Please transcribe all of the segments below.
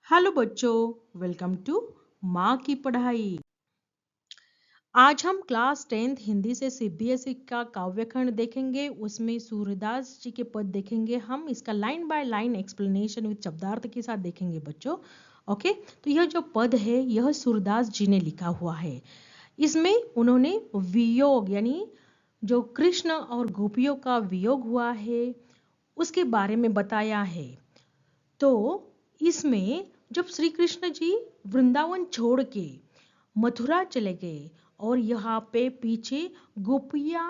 Hello बच्चों, welcome to माँ की पढ़ाई। आज हम क्लास 10th हिंदी से सीबीएसई का काव्यखंड देखेंगे। उसमें सूरदास जी के पद देखेंगे। हम इसका line by line explanation with शब्दार्थ के साथ देखेंगे बच्चों। ओके, तो यह जो पद है यह सूरदास जी ने लिखा हुआ है। इसमें उन्होंने वियोग यानी जो कृष्ण और गोपियों का वियोग हुआ है उसके बारे में बताया है। तो इसमें जब श्री कृष्ण जी वृंदावन छोड़ के मथुरा चले गए और यहाँ पे पीछे गोपियाँ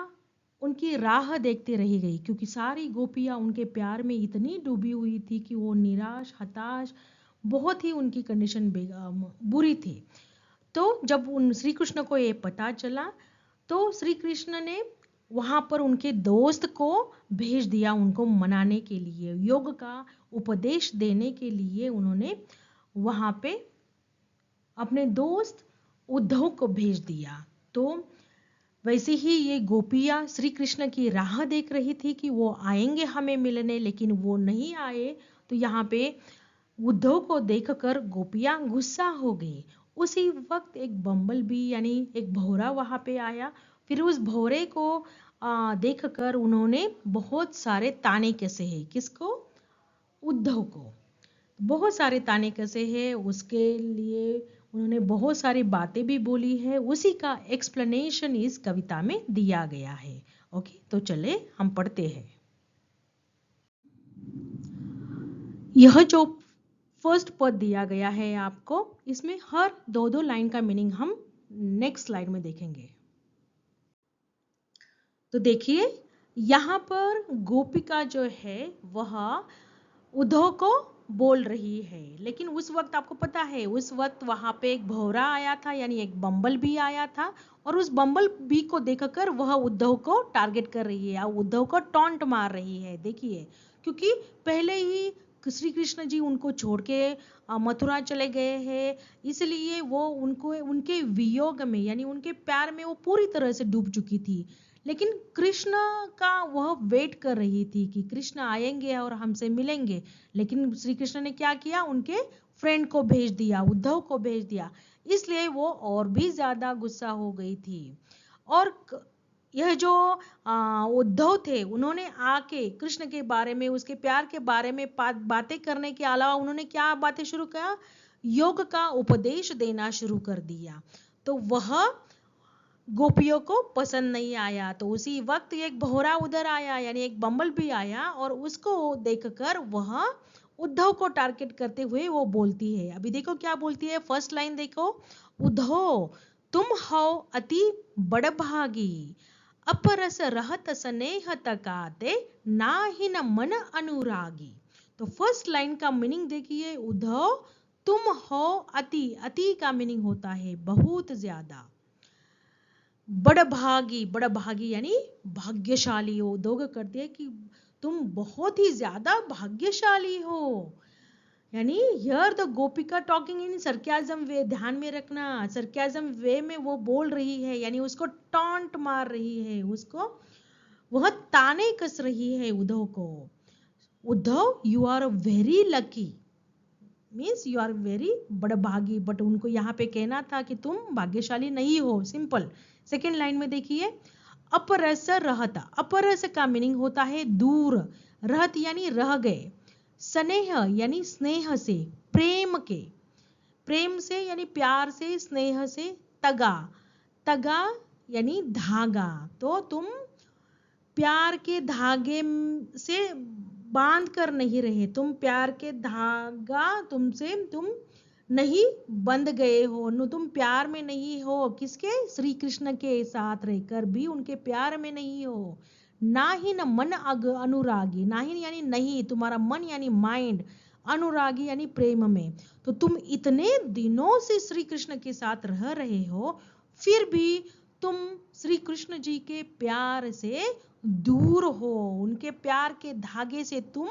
उनकी राह देखते रह गई, क्योंकि सारी गोपियाँ उनके प्यार में इतनी डूबी हुई थी कि वो निराश हताश, बहुत ही उनकी कंडीशन बुरी थी। तो जब उन श्री कृष्ण को ये पता चला तो श्री कृष्ण ने वहां पर उनके दोस्त को भेज दिया उनको मनाने के लिए, योग का उपदेश देने के लिए उन्होंने वहां पे अपने दोस्त उद्धव को भेज दिया। तो वैसे ही ये गोपियां श्री कृष्ण की राह देख रही थी कि वो आएंगे हमें मिलने, लेकिन वो नहीं आए। तो यहाँ पे उद्धव को देखकर गोपियां गुस्सा हो गई। उसी वक्त एक बम्बल बी यानी एक भौरा वहां पे आया। फिर उस भौरे को देखकर उन्होंने बहुत सारे ताने कसे हैं। किसको? उद्धव को बहुत सारे ताने कसे हैं। उसके लिए उन्होंने बहुत सारी बातें भी बोली है। उसी का एक्सप्लेनेशन इस कविता में दिया गया है। ओके, तो चले हम पढ़ते हैं। यह जो फर्स्ट पद दिया गया है आपको, इसमें हर दो दो लाइन का मीनिंग हम नेक्स्ट स्लाइड में देखेंगे। तो देखिए, यहाँ पर गोपिका जो है वह उद्धव को बोल रही है, लेकिन उस वक्त आपको पता है उस वक्त वहां पे एक भौरा आया था, यानी एक बम्बल बी आया था, और उस बम्बल बी को देखकर वह उद्धव को टारगेट कर रही है और उद्धव को टॉन्ट मार रही है। देखिए, क्योंकि पहले ही श्री कृष्ण जी उनको छोड़ के मथुरा चले गए हैं, इसलिए वो उनको उनके वियोग में यानी उनके प्यार में वो पूरी तरह से डूब चुकी थी। लेकिन कृष्ण का वह वेट कर रही थी कि कृष्ण आएंगे और हमसे मिलेंगे, लेकिन श्री कृष्ण ने क्या किया? उनके फ्रेंड को भेज दिया, उद्धव को भेज दिया। इसलिए वो और भी ज्यादा गुस्सा हो गई थी। और यह जो उद्धव थे उन्होंने आके कृष्ण के बारे में, उसके प्यार के बारे में बातें करने के अलावा उन्होंने क्या बातें शुरू किया? योग का उपदेश देना शुरू कर दिया। तो वह गोपियों को पसंद नहीं आया। तो उसी वक्त एक भौरा उधर आया, यानी एक बम्बल भी आया, और उसको देखकर वह उद्धव को टारगेट करते हुए वो बोलती है। अभी देखो क्या बोलती है, फर्स्ट लाइन देखो। उद्धव तुम हो अति बड़भागी, अपरस रहत स्नेह तकाते, ना ही न मन अनुरागी। तो फर्स्ट लाइन का मीनिंग देखिए, उद्धव तुम हो अति, अति का मीनिंग होता है बहुत ज्यादा। बड़भागी, बड़भागी यानी भाग्यशाली हो। दोग करते हैं कि तुम बहुत ही ज्यादा भाग्यशाली हो। यानी here the Gopika talking in sarcasm वे, ध्यान में रखना, सरकाजम वे में वो बोल रही है, यानी उसको टॉन्ट मार रही है, उसको वह ताने कस रही है उद्धव को। Uddhav you are very lucky, means you are very बड़भागी, बट उनको यहाँ पे कहना था कि तुम भाग्यशाली नहीं हो, सिंपल। सेकेंड लाइन में देखिए, अपरस रहता, अपरस का मीनिंग होता है दूर, रहत यानी रह गए, स्नेह यानी स्नेह से, प्रेम के, प्रेम से यानी प्यार से, स्नेह से, तगा, तगा यानी धागा। तो तुम प्यार के धागे से बांध कर नहीं रहे, तुम प्यार के धागा तुमसे तुम नहीं बंध गए हो, न तुम प्यार में नहीं हो। किसके? श्री कृष्ण के साथ रहकर भी उनके प्यार में नहीं हो। ना ही न मन अनुरागी, ना ही यानी नहीं, तुम्हारा मन यानी माइंड, अनुरागी यानी प्रेम में। तो तुम इतने दिनों से श्री कृष्ण के साथ रह रहे हो, फिर भी तुम श्री कृष्ण जी के प्यार से दूर हो, उनके प्यार के धागे से तुम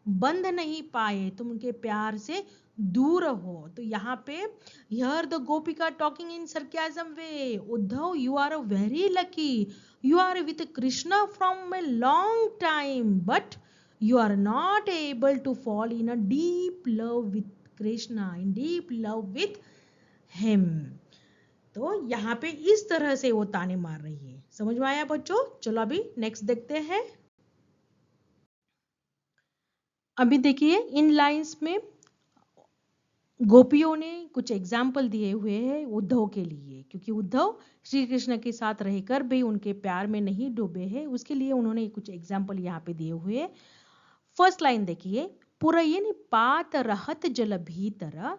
बंध नहीं पाए, तुम उनके प्यार से दूर हो। तो यहाँ पे here the Gopika talking in sarcasm way, Uddhav you are very lucky, you are with Krishna from a long time, but you are not able to fall in a deep love with Krishna, in deep love with him. तो यहाँ पे इस तरह से वो ताने मार रही है। समझ में आया बच्चों? चलो अभी नेक्स्ट देखते हैं। अभी देखिए इन लाइंस में गोपियों ने कुछ एग्जाम्पल दिए हुए हैं उद्धव के लिए, क्योंकि उद्धव श्री कृष्ण के साथ रहकर भी उनके प्यार में नहीं डूबे हैं, उसके लिए उन्होंने कुछ एग्जाम्पल यहाँ पे दिए हुए हैं। फर्स्ट लाइन देखिए, पुरयन पात रहत जल भीतर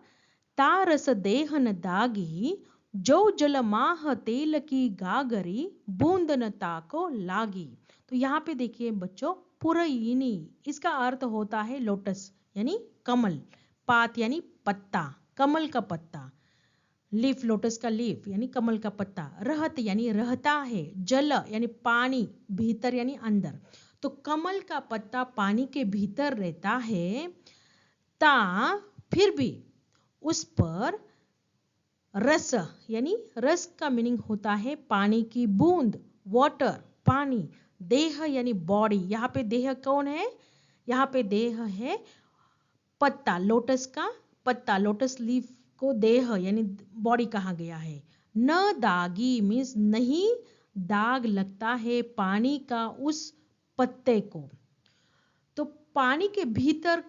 तारस देहन दागी, जो जल माह तेल की गागरी बूंद न ताको लागी। तो यहाँ पे देखिए बच्चों, पुरयिनी इसका अर्थ होता है लोटस यानी कमल, पात यानी पत्ता, कमल का पत्ता, लीफ लोटस का लीफ यानी कमल का पत्ता, रहत यानी रहता है, जल यानी पानी, भीतर यानी अंदर। तो कमल का पत्ता पानी के भीतर रहता है, ता फिर भी उस पर रस यानी रस का मीनिंग होता है पानी की बूंद, वाटर पानी, देह यानी बॉडी, यहाँ पे देह कौन है? यहाँ पे देह है पत्ता, लोटस का पत्ता, लोटस लीफ को देह यानी बॉडी कहा गया है। न दागी मीन्स नहीं दाग लगता है पानी का उस पत्ते को। तो पानी के भीतर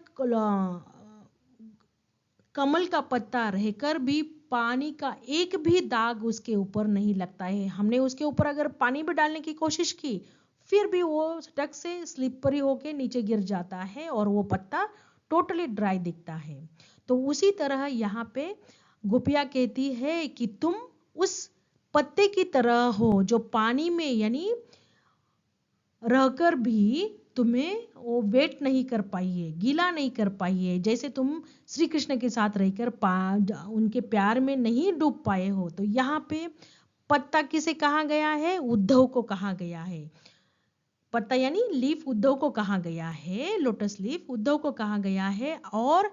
कमल का पत्ता रहकर भी पानी का एक भी दाग उसके ऊपर नहीं लगता है। हमने उसके ऊपर अगर पानी भी डालने की कोशिश की, फिर भी वो टक से स्लिपरी होके नीचे गिर जाता है और वो पत्ता टोटली ड्राई दिखता है। तो उसी तरह यहाँ पे गोपिया कहती है कि तुम उस पत्ते की तरह हो जो पानी में यानी रहकर भी तुम्हें वो वेट नहीं कर पाई है, गीला नहीं कर पाई है, जैसे तुम श्री कृष्ण के साथ रहकर उनके प्यार में नहीं डूब पाए हो। तो यहाँ पे पत्ता किसे कहा गया है? उद्धव को कहा गया है। पत्ता यानी लीफ उद्धव को कहा गया है, लोटस लीफ उद्धव को कहा गया है, और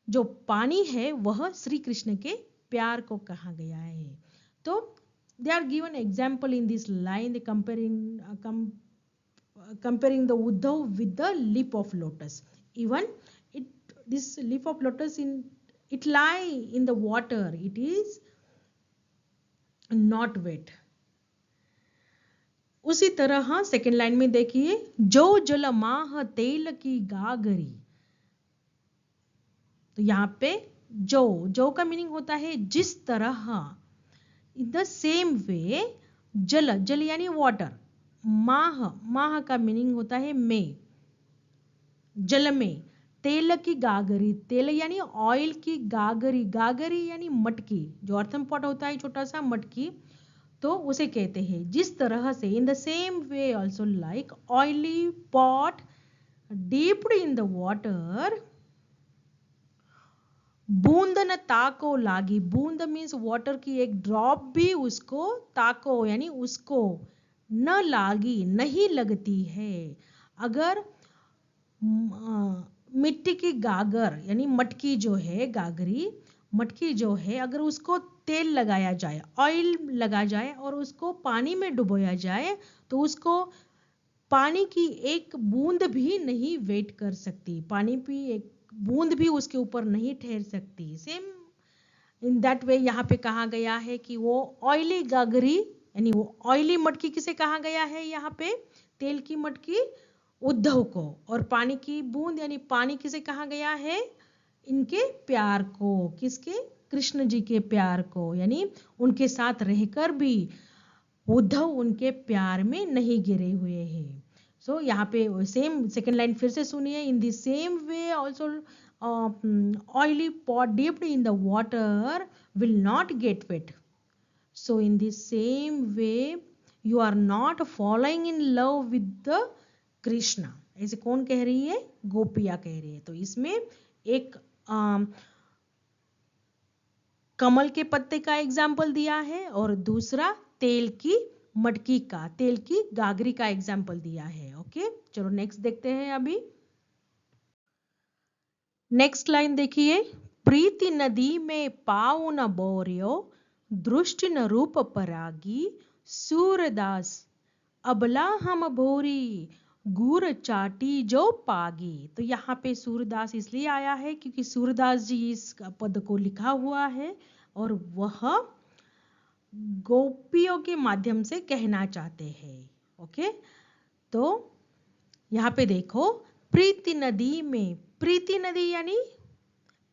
जो पानी है वह श्री कृष्ण के प्यार को कहा गया है। तो they are given example in this line, comparing the Uddhav with the leaf of lotus. Even this leaf of lotus it lie in the water, it is not wet. उसी तरह सेकेंड लाइन में देखिए, जो जल माह तेल की गागरी। तो यहाँ पे जो का मीनिंग होता है जिस तरह, इन द सेम वे, जल यानी वाटर, माह का मीनिंग होता है में, जल में, तेल की गागरी, तेल यानी ऑयल की गागरी, गागरी यानी मटकी, जो अर्थम पॉट होता है छोटा सा मटकी, तो उसे कहते हैं। जिस तरह से, in the same way also like oily pot dipped in the water, बूंद न ताको लागी। बूंद मीन्स वाटर की एक ड्रॉप भी उसको ताको यानी उसको न लागी, नहीं लगती है। अगर मिट्टी की गागर यानी मटकी जो है, गागरी मटकी जो है, अगर उसको तेल लगाया जाए, ऑयल लगा जाए और उसको पानी में डुबोया जाए, तो उसको पानी की एक बूंद भी नहीं वेट कर सकती, पानी की एक बूंद भी उसके ऊपर नहीं ठहर सकती। सेम इन दैट वे यहाँ पे कहा गया है कि वो ऑयली गागरी यानी वो ऑयली मटकी किसे कहा गया है? यहाँ पे तेल की मटकी उद्धव को, और पानी की बूंद यानी पानी किसे कहा गया है? इनके प्यार को, किसके? कृष्ण जी के प्यार को, यानी उनके साथ रहकर भी उद्धव उनके प्यार में नहीं गिरे हुए हैं। सो यहाँ पे सेम सेकेंड लाइन फिर से सुनिए, in the same way also oily pot dipped in the water will not get wet, so in the same way you are not following in love with the Krishna. ऐसे कौन कह रही है? गोपिया कह रही है। तो इसमें एक कमल के पत्ते का एग्जाम्पल दिया है और दूसरा तेल की मटकी का, तेल की गागरी का एग्जाम्पल दिया है। ओके, चलो नेक्स्ट देखते हैं। अभी नेक्स्ट लाइन देखिए, प्रीति नदी में पाऊ न बोरियो, दृष्टि न रूप परागी, सूरदास अबला हम भोरी, गुर चाटी जो पागी। तो यहाँ पे सूरदास इसलिए आया है क्योंकि सूरदास जी इस पद को लिखा हुआ है और वह गोपियों के माध्यम से कहना चाहते हैं। ओके, तो यहाँ पे देखो, प्रीति नदी में, प्रीति नदी यानी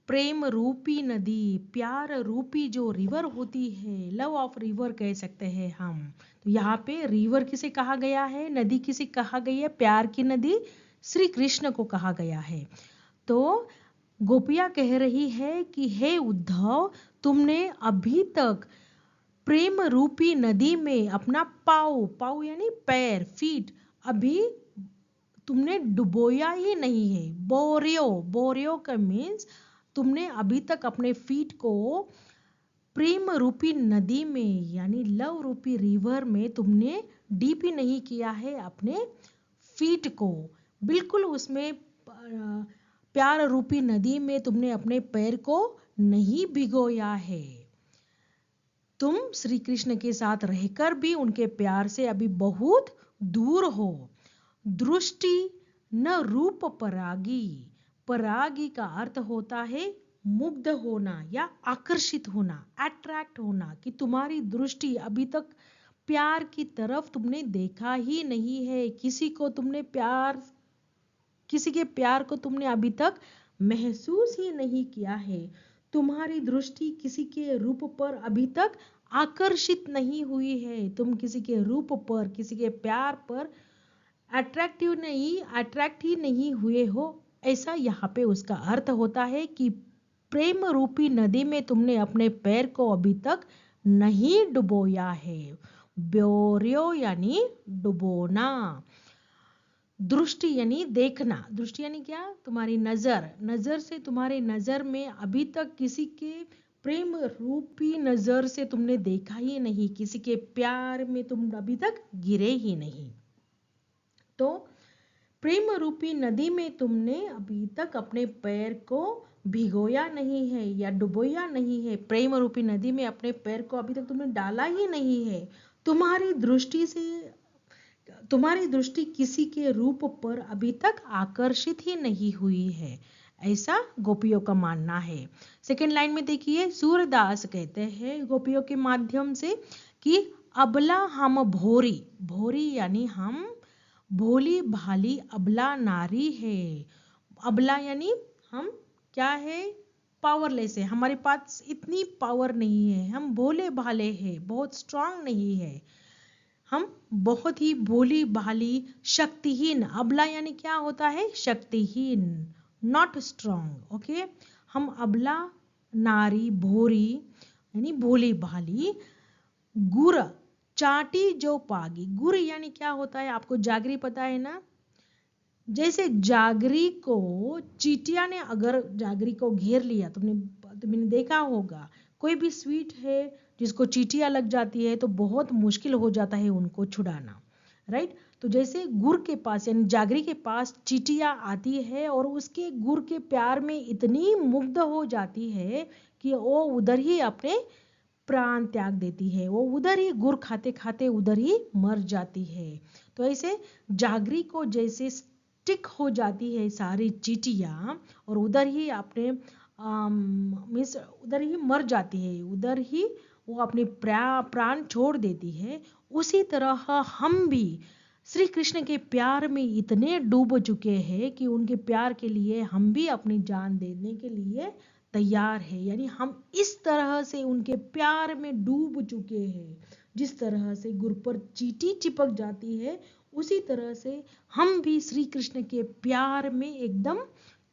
प्रेम रूपी नदी, प्यार रूपी जो रिवर होती है, लव ऑफ रिवर कह सकते हैं हम। तो यहाँ पे रिवर किसे कहा गया है, नदी किसे कहा गई है, प्यार की नदी श्री कृष्ण को कहा गया है। तो गोपिया कह रही है कि हे उद्धव, तुमने अभी तक प्रेम रूपी नदी में अपना पाँव, पाँव यानी पैर, फीट, अभी तुमने डुबोया ही नहीं है। बोरियो, बोरियो का मीन्स तुमने अभी तक अपने फीट को प्रेम रूपी नदी में यानी लव रूपी रिवर में तुमने डीप ही नहीं किया है अपने फीट को, बिल्कुल उसमें प्यार रूपी नदी में तुमने अपने पैर को नहीं भिगोया है। तुम श्री कृष्ण के साथ रहकर भी उनके प्यार से अभी बहुत दूर हो। दृष्टि न रूप परागी, परागी का अर्थ होता है मुग्ध होना या आकर्षित होना, अट्रैक्ट होना, कि तुम्हारी दृष्टि अभी तक प्यार की तरफ तुमने देखा ही नहीं है, किसी को तुमने प्यार, किसी के प्यार को तुमने अभी तक महसूस ही नहीं किया है। तुम्हारी दृष्टि किसी के रूप पर अभी तक आकर्षित नहीं हुई है, तुम किसी के रूप पर, किसी के प्यार पर अट्रैक्ट ही नहीं हुए हो। ऐसा यहाँ पे उसका अर्थ होता है कि प्रेम रूपी नदी में तुमने अपने पैर को अभी तक नहीं डुबोया है। ब्योरियो यानी डुबोना, दृष्टि यानी देखना, दृष्टि यानी क्या, तुम्हारी नजर, नजर से तुम्हारे नजर में अभी तक किसी के प्रेम रूपी नजर से तुमने देखा ही नहीं, किसी के प्यार में तुम अभी तक गिरे ही नहीं। तो प्रेम रूपी नदी में तुमने अभी तक अपने पैर को भिगोया नहीं है या डुबोया नहीं है, प्रेम रूपी नदी में अपने पैर को अभी तक तुमने डाला ही नहीं है। तुम्हारी दृष्टि किसी के रूप पर अभी तक आकर्षित ही नहीं हुई है, ऐसा गोपियों का मानना है। सेकेंड लाइन में देखिए, सूरदास कहते हैं गोपियों के माध्यम से कि अबला हम भोरी, भोरी यानी हम भोली भाली अबला नारी है। अबला यानी हम क्या है, पावरलेस है, हमारे पास इतनी पावर नहीं है, हम भोले भाले हैं, बहुत स्ट्रांग नहीं है, हम बहुत ही भोली भाली शक्तिहीन। अबला यानी क्या होता है, शक्तिहीन, नॉट स्ट्रांग। ओके, हम अबला नारी, भोरी यानी भोली भाली, गुर चाटी जो पागी, गुर यानी क्या होता है, आपको जागरी पता है ना, जैसे जागरी को चींटिया ने अगर जागरी को घेर लिया, तुमने देखा होगा, कोई भी स्वीट है जिसको चींटिया लग जाती है तो बहुत मुश्किल हो जाता है उनको छुड़ाना, राइट। तो जैसे गुर के पास यानी जागरी के पास चींटिया आती है और उसके गुर के प्यार में इतनी मुग्ध हो जाती है कि वो उधर ही अपने प्राण त्याग देती है, वो उधर ही गुर खाते खाते उधर ही मर जाती है। तो ऐसे जागरी को जैसे स्टिक हो जाती है सारी चींटियां और उधर ही अपने मीन्स उधर ही मर जाती है, उधर ही वो अपने प्राण छोड़ देती है, उसी तरह हम भी श्री कृष्ण के प्यार में इतने डूब चुके हैं कि उनके प्यार के लिए हम भी अपनी जान देने के लिए तैयार है। यानी हम इस तरह से उनके प्यार में डूब चुके हैं, जिस तरह से गुर पर चींटी चिपक जाती है उसी तरह से हम भी श्री कृष्ण के प्यार में एकदम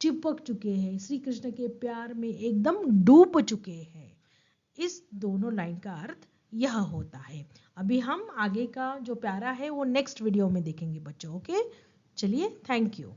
चिपक चुके हैं, श्री कृष्ण के प्यार में एकदम डूब चुके हैं। इस दोनों लाइन का अर्थ यह होता है। अभी हम आगे का जो प्यारा है वो नेक्स्ट वीडियो में देखेंगे बच्चों। ओके, चलिए, थैंक यू।